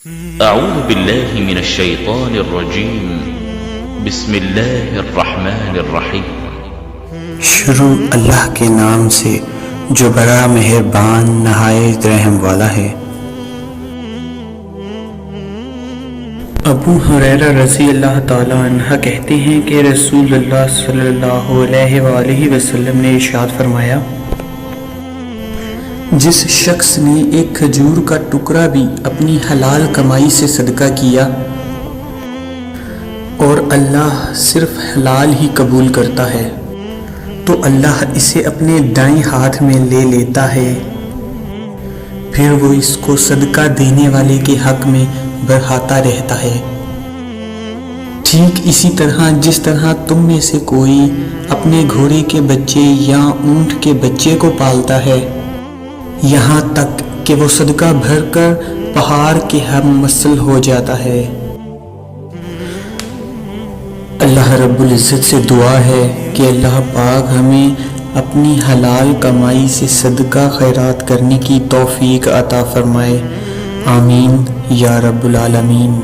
اعوذ باللہ من الشیطان الرجیم بسم اللہ الرحمن الرحیم۔ شروع اللہ کے نام سے جو بڑا مہربان نہایت رحم والا ہے۔ ابو ہریرہ رضی اللہ تعالیٰ عنہ کہتے ہیں کہ رسول اللہ صلی اللہ علیہ وآلہ وسلم نے ارشاد فرمایا، جس شخص نے ایک کھجور کا ٹکڑا بھی اپنی حلال کمائی سے صدقہ کیا اور اللہ صرف حلال ہی قبول کرتا ہے تو اللہ اسے اپنے دائیں ہاتھ میں لے لیتا ہے، پھر وہ اس کو صدقہ دینے والے کے حق میں بڑھاتا رہتا ہے۔ ٹھیک اسی طرح جس طرح تم میں سے کوئی اپنے گھوڑے کے بچے یا اونٹ کے بچے کو پالتا ہے یہاں تک کہ وہ صدقہ بھر کر پہاڑ کے ہم مثل ہو جاتا ہے۔ اللہ رب العزت سے دعا ہے کہ اللہ پاک ہمیں اپنی حلال کمائی سے صدقہ خیرات کرنے کی توفیق عطا فرمائے، آمین یا رب العالمین۔